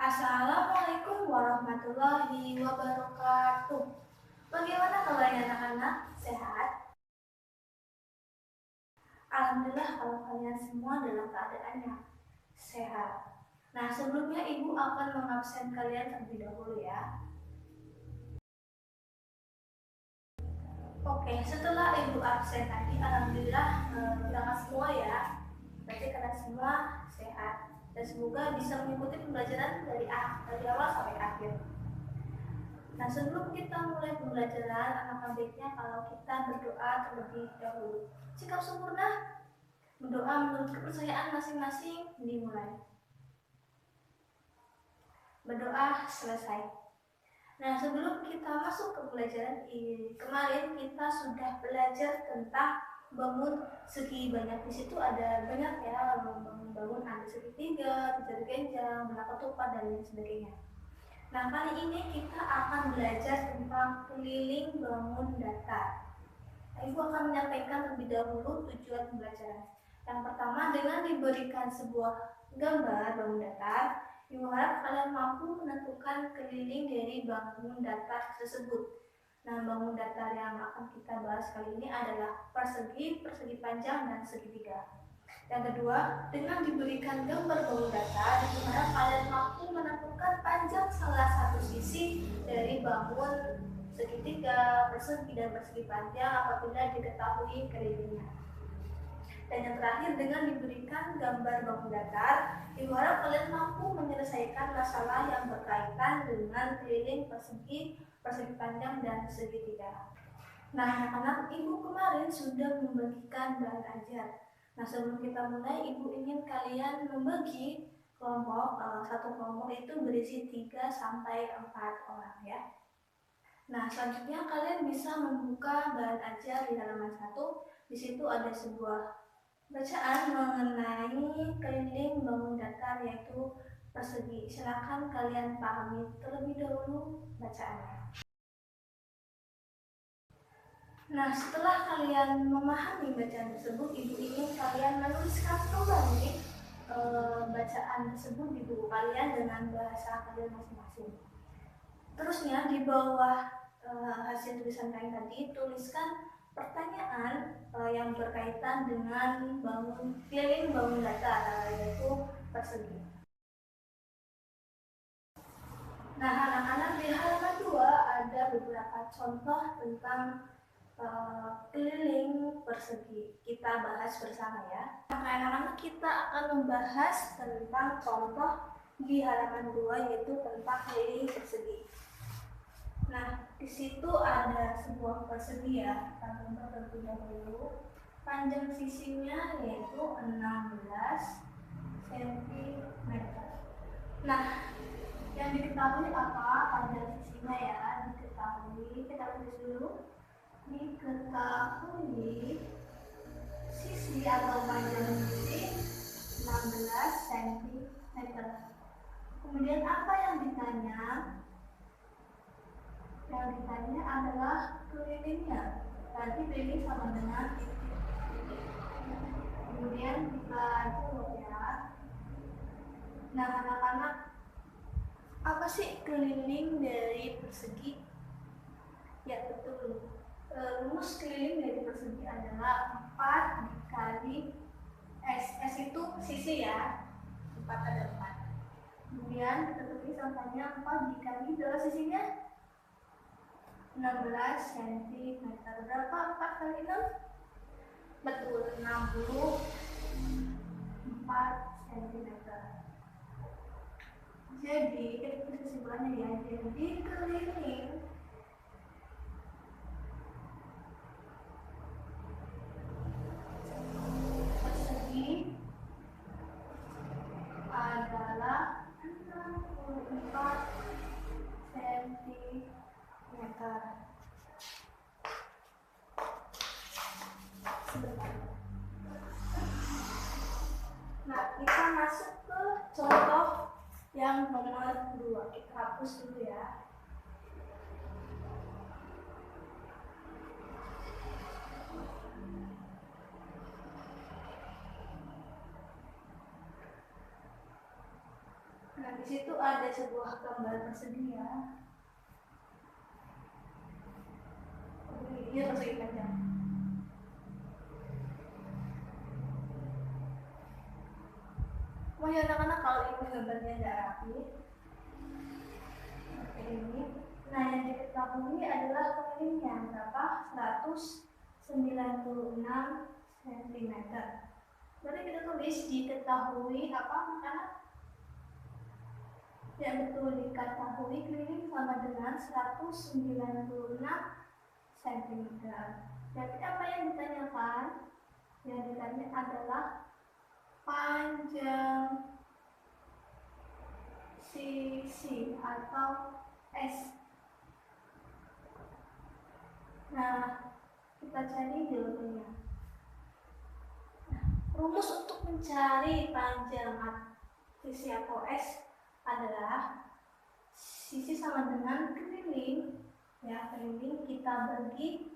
Assalamualaikum warahmatullahi wabarakatuh. Bagaimana kabarnya anak-anak? Sehat? Alhamdulillah kalau kalian semua dalam keadaannya sehat. Nah, sebelumnya Ibu akan mengabsen kalian terlebih dahulu ya. Oke, setelah Ibu absen tadi, Alhamdulillah berangkat semua ya. Berarti kalian semua sehat. Dan semoga bisa mengikuti pembelajaran dari awal sampai akhir. Nah, sebelum kita mulai pembelajaran, alangkah baiknya kalau kita berdoa terlebih dahulu. Sikap sempurna, berdoa menurut kepercayaan masing-masing dimulai. Berdoa selesai. Nah, sebelum kita masuk ke pembelajaran kemarin kita sudah belajar tentang bangun segi banyak. Di situ ada banyak ya, bangun ada segitiga, tiga genjang, belah ketupat dan lain sebagainya. Nah, kali ini kita akan belajar tentang keliling bangun datar. Ibu akan menyampaikan terlebih dahulu tujuan pembelajaran. Yang pertama, dengan diberikan sebuah gambar bangun datar, Ibu harap kalian mampu menentukan keliling dari bangun datar tersebut. Nah, bangun datar yang akan kita bahas kali ini adalah persegi, persegi panjang, dan segitiga. Yang kedua, dengan diberikan gambar bangun datar, Ibu harap kalian mampu menentukan panjang salah satu sisi dari bangun segitiga, persegi, dan persegi panjang apabila diketahui kelilingnya. Dan yang terakhir, dengan diberikan gambar bangun datar, Ibu harap kalian mampu menyelesaikan masalah yang berkaitan dengan keliling persegi, persegi panjang, dan segitiga. Nah, anak-anak, Ibu kemarin sudah membagikan bahan ajar. Nah, sebelum kita mulai, Ibu ingin kalian membagi kelompok. Satu kelompok itu berisi 3-4 orang ya. Nah, selanjutnya kalian bisa membuka bahan ajar di halaman 1. Di situ ada sebuah bacaan mengenai keliling bangun datar yaitu persegi. Silakan kalian pahami terlebih dahulu bacaannya. Nah, setelah kalian memahami bacaan tersebut, Ibu ingin kalian menuliskan kembali bacaan tersebut di buku kalian dengan bahasa kalian masing-masing. Terusnya di bawah hasil tulisan kalian tadi, tuliskan pertanyaan yang berkaitan dengan keliling bangun datar, yaitu persegi. Nah, anak-anak, di halaman 2 ada beberapa contoh tentang keliling persegi. Kita bahas bersama ya. Nah, anak-anak, kita akan membahas tentang contoh di halaman 2 yaitu tentang keliling persegi. Nah, di situ ada sebuah persegi ya. Kita gambar terlebih dahulu. Panjang sisinya yaitu 16 cm. Nah, yang diketahui apa panjang sisinya ya? Diketahui, kita tulis dulu. Diketahui sisi atau panjang sisi 16 cm. Kemudian apa yang ditanya? Yang ditanya adalah kelilingnya. Tadi keliling sama dengan kemudian kita jawab ya. Nah, anak-anak, apa sih keliling dari persegi? Ya, betul. Rumus keliling dari persegi adalah 4 dikali S itu sisi ya, 4 ada 4. Kemudian kita tulis angkanya 4 dikali berapa sisinya? 16 cm. Berapa 4 kali 6? Betul, 64 cm. Jadi kita tulis kesimpulannya ya, jadi keliling adalah 64 cm. Nah, kita masuk ke contoh yang nomor 2. Kita hapus dulu ya. Nah, di situ ada sebuah gambar persegi ya. Ini persegi panjang. Oh ya anak-anak, kalau ini gambarnya tidak rapi seperti ini. Nah, yang diketahui adalah kelilingnya berapa? 196 cm. Berarti kita tulis diketahui apa anak-anak? Yang betul, diketahui keliling sama dengan 196 cm. Berarti apa yang ditanyakan? Yang ditanya adalah panjang sisi atau S. Nah, kita cari jawabannya. Rumus untuk mencari panjang sisi atau S adalah sisi sama dengan keliling. Ya, keliling kita bagi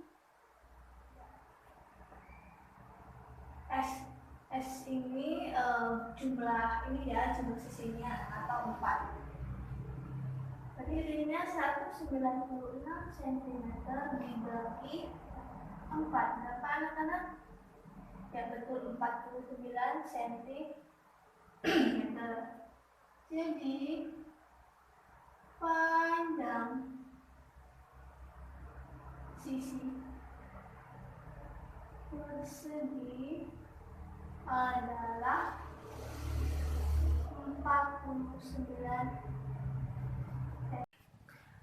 S ini jumlah ini ya, jumlah sisinya atau 4. Jadi ininya 196 cm dibagi 4. Berapa anak-anak? Ya betul, 49 cm. Jadi panjang sisi persegi adalah 49.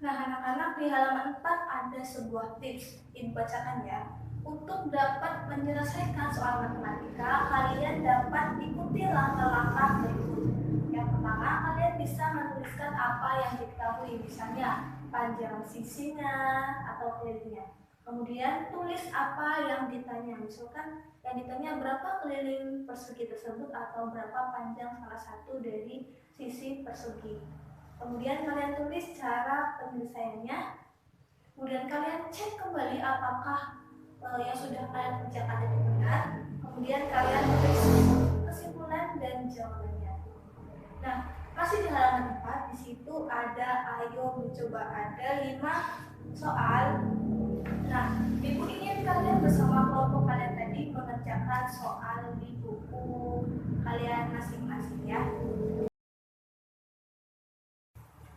Nah, anak-anak, di halaman 4 ada sebuah tips, dibacakan ya. Untuk dapat menyelesaikan soal matematika, kalian dapat ikuti langkah-langkah berikut. Yang pertama, kalian bisa menuliskan apa yang diketahui, misalnya panjang sisinya atau kelilingnya. Kemudian tulis apa yang ditanya, misalkan yang ditanya berapa keliling persegi tersebut atau berapa panjang salah satu dari sisi persegi. Kemudian kalian tulis cara penyelesaiannya. Kemudian kalian cek kembali apakah yang sudah kalian kerjakan itu benar. Kemudian kalian tulis kesimpulan dan jawabannya. Nah, masih di halaman 4, di situ ada ayo mencoba, ada 5 soal. Nah, ibu ingin kalian bersama kelompok kalian tadi mengerjakan soal di buku kalian masing-masing ya.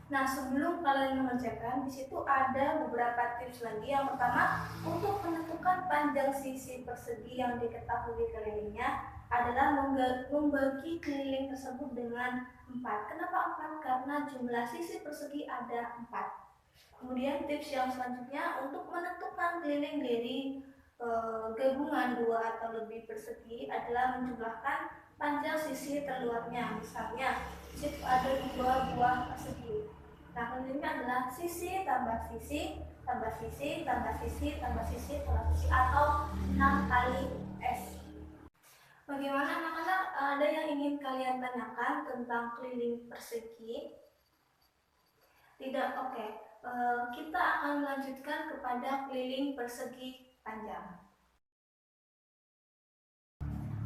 Nah, sebelum kalian mengerjakan, di situ ada beberapa tips lagi. Yang pertama, untuk menentukan panjang sisi persegi yang diketahui kelilingnya adalah membagi keliling tersebut dengan 4. Kenapa 4? Karena jumlah sisi persegi ada 4. Kemudian tips yang selanjutnya, untuk menentukan keliling dari gabungan 2 atau lebih persegi adalah menjumlahkan panjang sisi terluarnya. Misalnya, di situ ada 2 buah persegi. Nah, kelilingnya adalah sisi tambah sisi tambah sisi tambah sisi tambah sisi tambah sisi atau 6 kali S. Bagaimana anak-anak? Ada yang ingin kalian tanyakan tentang keliling persegi? Tidak? Oke. Kita akan melanjutkan kepada keliling persegi panjang.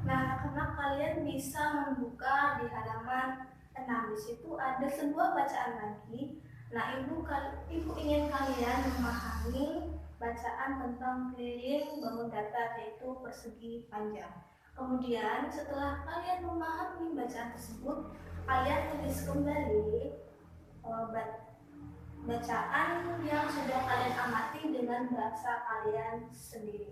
Nah, anak-anak, kalian bisa membuka di halaman 6. Di situ ada sebuah bacaan lagi. Nah, ibu ingin kalian memahami bacaan tentang keliling bangun datar, yaitu persegi panjang. Kemudian setelah kalian memahami bacaan tersebut, kalian tulis kembali bacaan yang sudah kalian amati dengan bahasa kalian sendiri.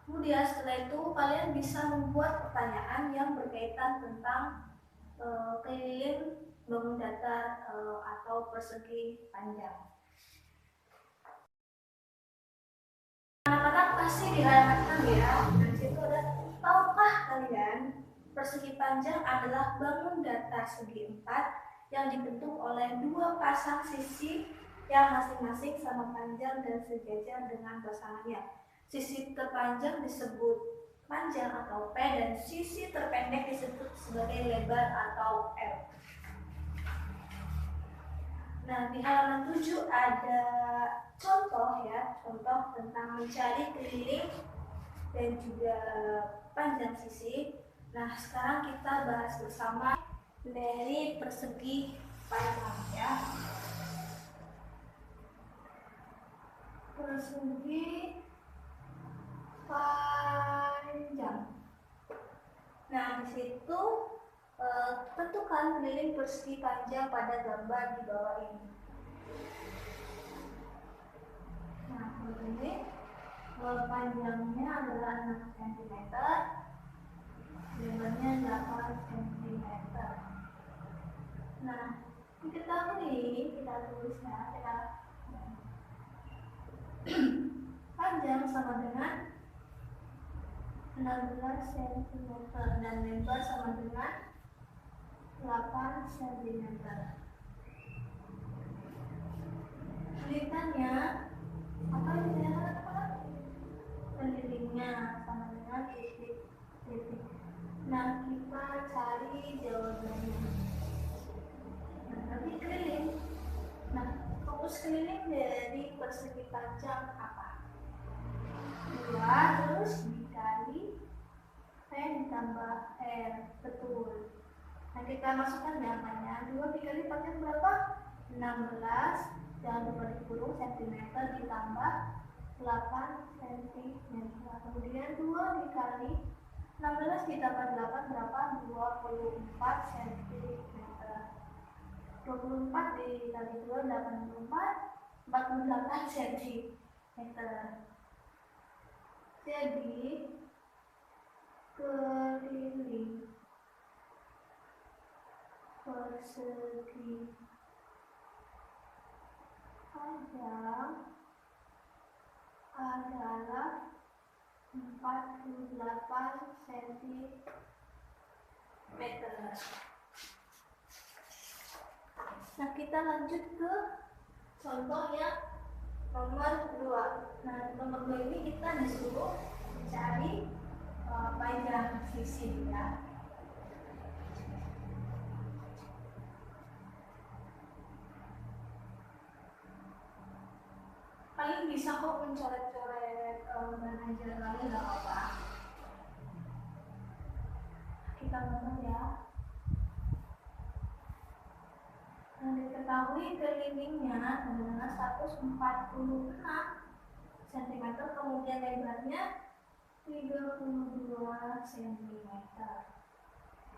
Kemudian setelah itu kalian bisa membuat pertanyaan yang berkaitan tentang keliling bangun datar atau persegi panjang. Anak-anak pasti di halaman 6 ya. Di situ ada, tahukah kalian persegi panjang adalah bangun datar segi 4 yang dibentuk oleh 2 pasang sisi yang masing-masing sama panjang dan sejajar dengan pasangannya. Sisi terpanjang disebut panjang atau P dan sisi terpendek disebut sebagai lebar atau L. Nah, di halaman 7 ada contoh ya, contoh tentang mencari keliling dan juga panjang sisi. Nah, sekarang kita bahas bersama dari persegi panjang ya. Persegi panjang. Nah, di situ tentukan keliling persegi panjang pada gambar di bawah ini. Nah, begini panjangnya adalah 6 cm, lebarnya 8 cm. Nah, diketahui, kita tulis ya, panjang sama dengan 16 cm dan lebar sama dengan 8 cm. Tulisannya apa ini ya? Kelilingnya sama dengan titik. Nah, kita cari jawabannya. Nah, nanti keliling. Nah, fokus keliling dari persegi panjang apa? 2 terus dikali P ditambah R. Betul. Nah, kita masukkan jawabannya. 2 dikali panjang berapa? 16. Jangan lupa dikurung cm ditambah 8 cm. Kemudian 2 dikali 16 ditambah 8 berapa? 24 cm. 24 dikali 2 84 48 cm. Jadi keliling persegi panjang adalah 48 cm. Nah, kita lanjut ke contoh yang nomor 2. Nah, nomor 2 ini kita disuruh mencari panjang sisi ya. Kalian bisa kok mencoret-coret dan ajar kalian, nggak apa-apa. Kita nonton ya. Nah, diketahui kelilingnya adalah 146 cm, kemudian lebarnya 32 cm.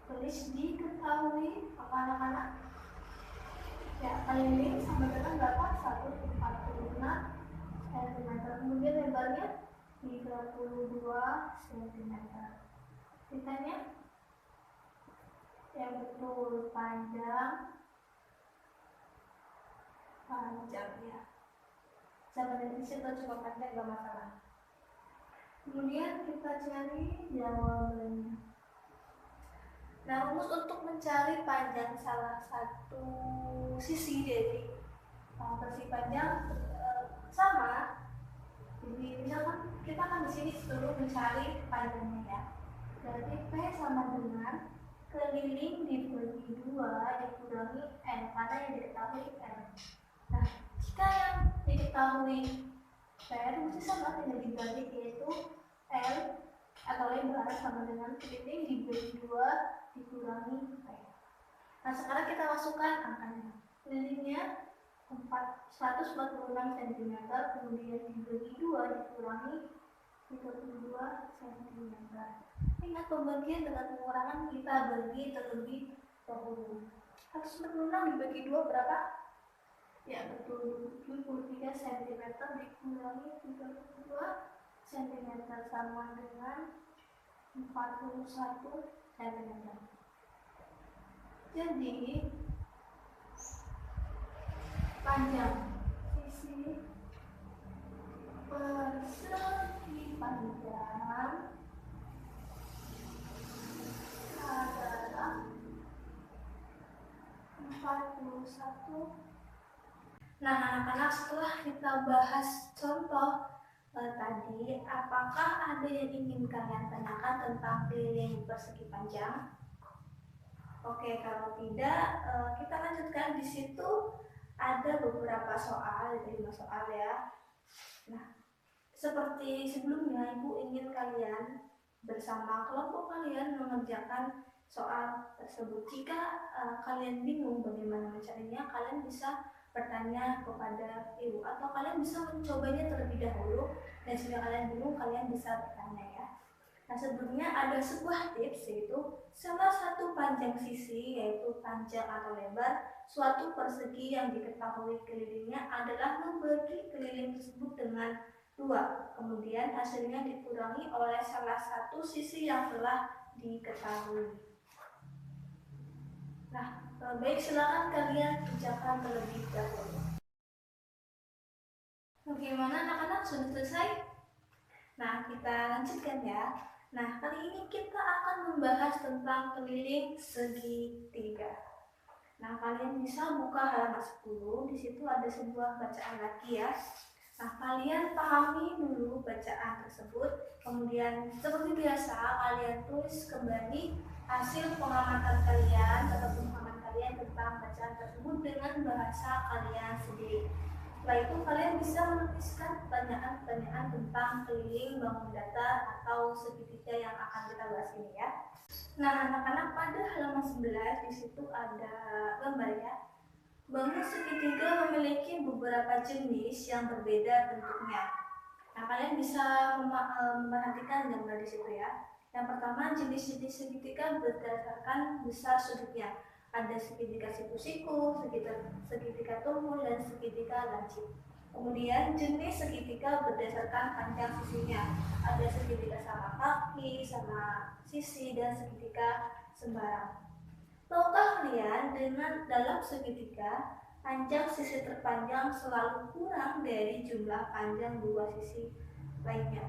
Tulis diketahui apa anak-anak? Ya, keliling sama dengan berapa? 146 cm. Kemudian lebarnya 32 cm. Ditanya? Ya betul, panjang ya. Sama dari situ cuma panjang gak masalah. Kemudian kita cari jawabannya. Nah, rumus untuk mencari panjang salah satu sisi dari persegi panjang sama. Jadi misalkan kita kan di sini dulu mencari panjangnya ya. Berarti P sama dengan keliling dibagi 2 dikurangi N, karena yang diketahui N. Nah, jika yang diketahui P mesti sama dengan dibagi, yaitu L atau lebar sama dengan keliling dibagi 2 dikurangi P. Nah, sekarang kita masukkan angkanya. Kelilingnya 146 cm, kemudian dibagi 2 dikurangi 32 cm. Ingat, pembagian dengan pengurangan kita bagi terlebih dahulu. 146 dibagi 2 berapa? Ya betul, 73 cm dikurangi 32 cm sama dengan 41 cm. Jadi panjang sisi persegi panjang adalah 41. Nah, anak-anak, setelah kita bahas contoh tadi, apakah ada yang ingin kalian tanyakan tentang keliling persegi panjang? Oke, kalau tidak, kita lanjutkan. Di situ ada beberapa soal, jadi 5 soal ya. Nah, seperti sebelumnya, Ibu ingin kalian bersama kelompok kalian mengerjakan soal tersebut. Jika kalian bingung bagaimana mencarinya, kalian bisa bertanya kepada ibu atau kalian bisa mencobanya terlebih dahulu, dan jika kalian bingung kalian bisa bertanya ya. Nah, sebelumnya ada sebuah tips, yaitu salah satu panjang sisi, yaitu panjang atau lebar suatu persegi yang diketahui kelilingnya adalah membagi keliling tersebut dengan 2, kemudian hasilnya dikurangi oleh salah satu sisi yang telah diketahui. Nah, baik, silakan kalian kerjakan terlebih dahulu. Bagaimana anak-anak, sudah selesai? Nah, kita lanjutkan ya. Nah, kali ini kita akan membahas tentang keliling segitiga. Nah, kalian bisa buka halaman 10, di situ ada sebuah bacaan lagi ya. Nah, kalian pahami dulu bacaan tersebut, kemudian seperti biasa kalian tulis kembali hasil pengamatan kalian atau pemahaman kalian tentang bacaan tersebut dengan bahasa kalian sendiri. Setelah itu kalian bisa menuliskan pertanyaan-pertanyaan tentang keliling, bangun datar, atau segitiga yang akan kita bahas ini ya. Nah, anak-anak, pada halaman 11 di situ ada gambar ya. Bangun segitiga memiliki beberapa jenis yang berbeda bentuknya. Nah, kalian bisa memperhatikan gambar di situ ya. Yang pertama, jenis-jenis segitiga berdasarkan besar sudutnya. Ada segitiga siku-siku, segitiga tumpul, dan segitiga lancip. Kemudian jenis segitiga berdasarkan panjang sisinya. Ada segitiga sama kaki, sama sisi, dan segitiga sembarang. Tahukah kalian, dengan dalam segitiga, panjang sisi terpanjang selalu kurang dari jumlah panjang dua sisi lainnya.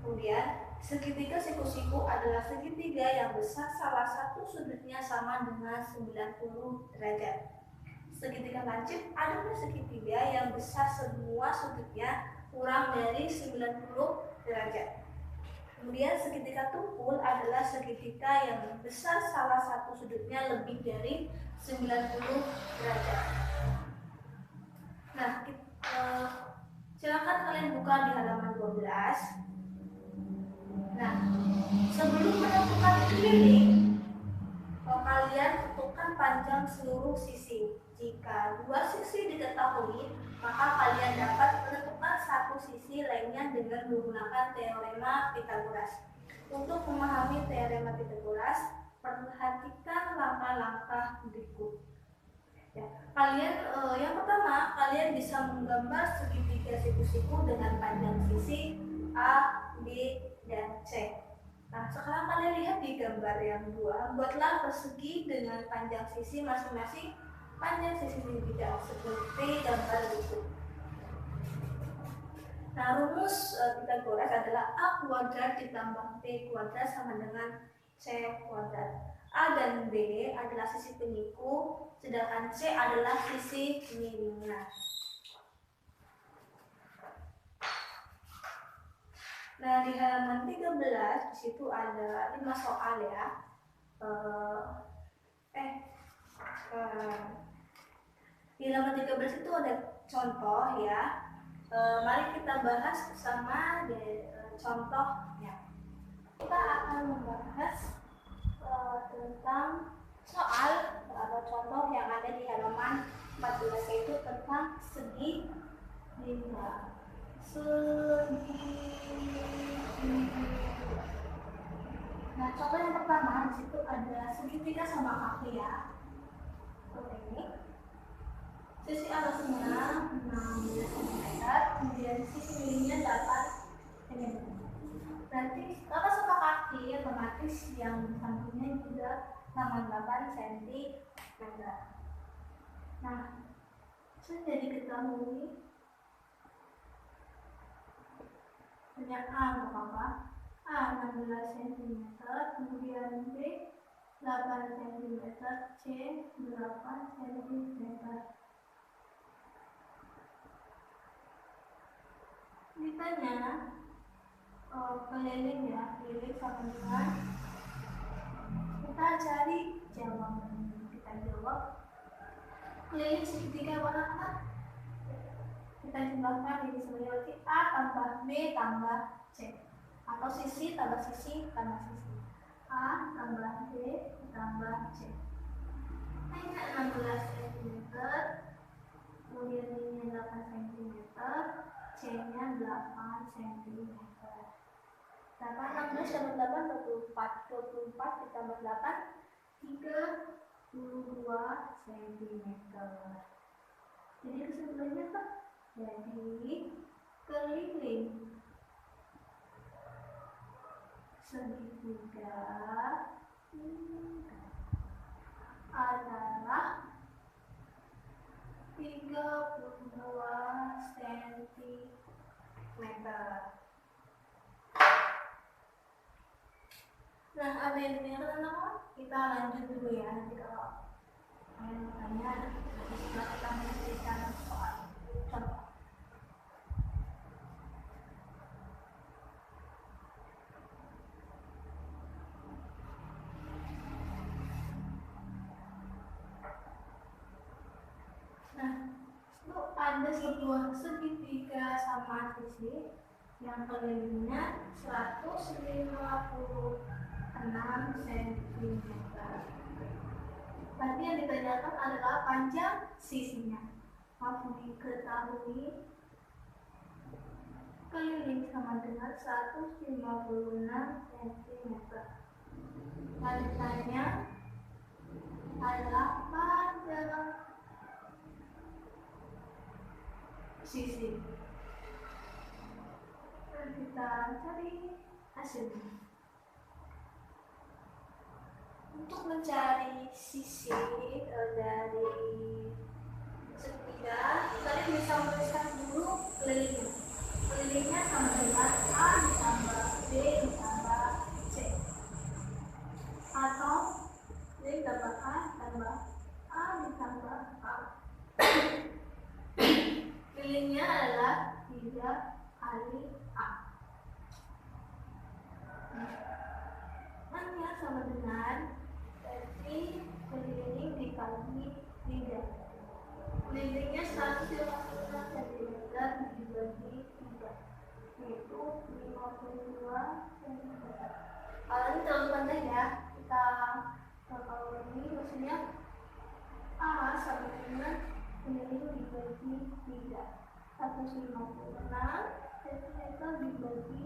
Kemudian, segitiga siku-siku adalah segitiga yang besar salah satu sudutnya sama dengan 90 derajat. Segitiga lancip adalah segitiga yang besar semua sudutnya kurang dari 90 derajat. Kemudian segitiga tumpul adalah segitiga yang besar salah satu sudutnya lebih dari 90 derajat. Nah, silakan kalian buka di halaman 12. Nah, sebelum menentukan keliling, kalian tentukan panjang seluruh sisi. Jika dua sisi diketahui, maka kalian dapat menentukan satu sisi lainnya dengan menggunakan teorema Pythagoras. Untuk memahami teorema Pythagoras, perhatikan langkah-langkah berikut. Ya, yang pertama, kalian bisa menggambar segitiga siku-siku dengan panjang sisi A, B, dan C. Nah, sekarang kalian lihat di gambar yang 2, buatlah persegi dengan panjang sisi masing-masing panjang sisi segitiga seperti gambar berikut. Nah, rumus Pythagoras adalah A kuadrat ditambah B kuadrat sama dengan C kuadrat. A dan B adalah sisi penyiku, sedangkan C adalah sisi minimnya. Nah, di halaman 13 di situ ada 5 soal ya. Di halaman 13 itu ada contoh ya. Mari kita bahas bersama contohnya. Kita akan membahas tentang soal atau contoh yang ada di halaman 14, yaitu tentang segi lima. Nah, contoh yang pertama di situ ada segitiga sama kaki ya. Seperti ini. Sisi atasnya 16 cm, kemudian sisi minimnya 8 cm. Berarti kalau sama kaki, otomatis yang sampingnya juga sama 8 cm. Nah, sudah diketahui banyak A, nggak apa-apa. A 16 cm, kemudian B 8 cm, C 8 cm. Ditanya keliling ya, keliling sama dengan, kita cari jawaban. Kita jawab keliling segitiga warna apa? Kita jumlahkan ini sebagai A tambah B tambah C, atau sisi tambah sisi tambah sisi. A tambah B ditambah C. Hanya 16 cm, kemudian ini 8 cm, C-nya 8 cm. 16 tambah 8, 24. 24 ditambah 8, 32 cm. Jadi kesimpulannya apa? Jadi keliling segitiga adalah 32 cm. Nah, ada yang ditanyakan teman-teman? Kita lanjut dulu ya. Nanti kalau kalian bertanya, nanti setelah kita menceritakan soal contoh. Nah, itu ada sebuah segitiga sama sisi yang kelilingnya 156 cm. Tadi yang ditanyakan adalah panjang sisinya. Harus diketahui keliling sama dengan 156 cm. Lanjutannya adalah panjang sisi. Kita cari hasilnya. Untuk mencari sisi dari segitiga, kalian bisa menuliskan dulu kelilingnya. Kelilingnya sama dengan A ditambah B ditambah C, atau B ditambah A ditambah A ditambah A. Kelilingnya adalah 3 kali A. Hanya sama dengan berarti keliling dikali 3. Kelilingnya 156 cm dibagi 3, yaitu 52 cm. Kalau ini terlalu panjang ya, kita kalau ini maksudnya A sama dengan keliling dibagi 3, 156 cm dibagi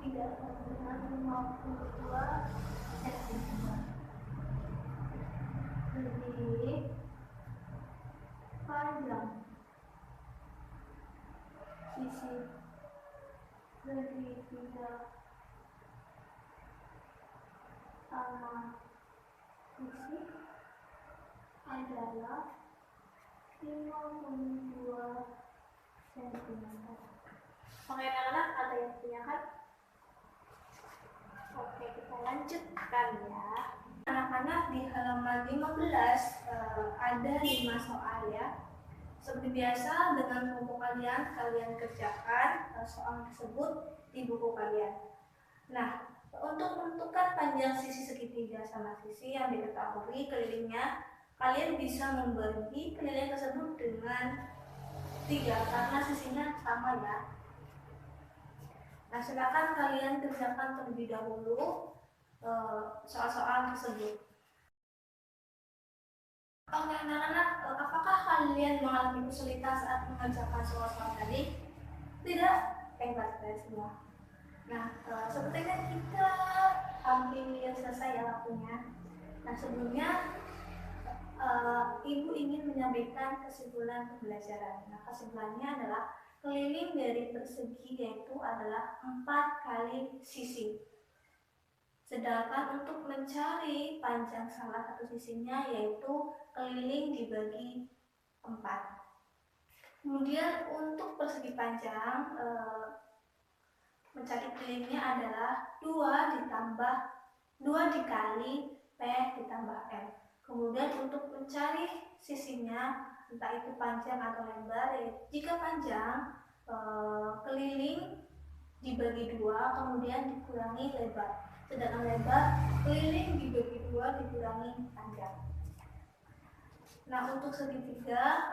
3 sama dengan 52 cm. Jadi panjang sisi segitiga sama sisi adalah 52 cm. Oke anak-anak, ada yang tanyakan? Oke, kita lanjutkan ya. Anak-anak, di halaman 15 ada 5 soal ya. Seperti biasa, dengan buku kalian kerjakan soal tersebut di buku kalian. Nah, untuk menentukan panjang sisi segitiga sama sisi yang diketahui kelilingnya, kalian bisa membagi keliling tersebut dengan 3 karena sisinya sama ya. Nah, silakan kalian kerjakan terlebih dahulu soal-soal tersebut. Oke anak-anak, apakah kalian mengalami kesulitan saat mengerjakan soal-soal tadi? Tidak? Hebat kalian semua. Nah, sepertinya kita hampir selesai ya waktunya. Nah, sebelumnya Ibu ingin menyampaikan kesimpulan pembelajaran. Nah, kesimpulannya adalah keliling dari persegi yaitu adalah 4 kali sisi. Sedangkan untuk mencari panjang salah satu sisinya yaitu keliling dibagi 4. Kemudian untuk persegi panjang mencari kelilingnya adalah 2 dikali P ditambah M. Kemudian untuk mencari sisinya entah itu panjang atau lebar, jika panjang keliling dibagi 2 kemudian dikurangi lebar. Sedangkan lebar keliling dibagi 2 dikurangi panjang. Nah, untuk segitiga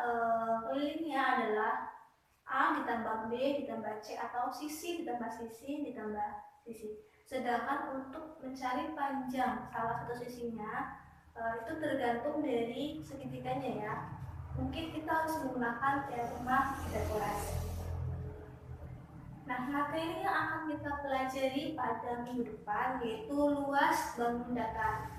kelilingnya adalah A ditambah B ditambah C atau sisi ditambah sisi ditambah sisi. Sedangkan untuk mencari panjang salah satu sisinya itu tergantung dari segitiganya ya. Mungkin kita harus menggunakan teorema Pythagoras. Nah, materi yang akan kita pelajari pada minggu depan yaitu luas bangun datar.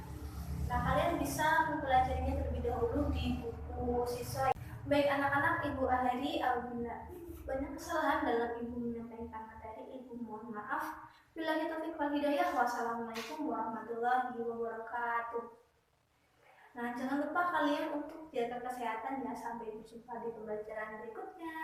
Nah, kalian bisa mempelajarinya terlebih dahulu di buku siswa. Baik anak-anak, Ibu Ahari, apabila banyak kesalahan dalam Ibu menyampaikan materi, Ibu mohon maaf. Billahi taufiq wal hidayah. Wassalamualaikum warahmatullahi wabarakatuh. Nah, jangan lupa kalian untuk jaga kesehatan ya. Sampai berjumpa di pembelajaran berikutnya.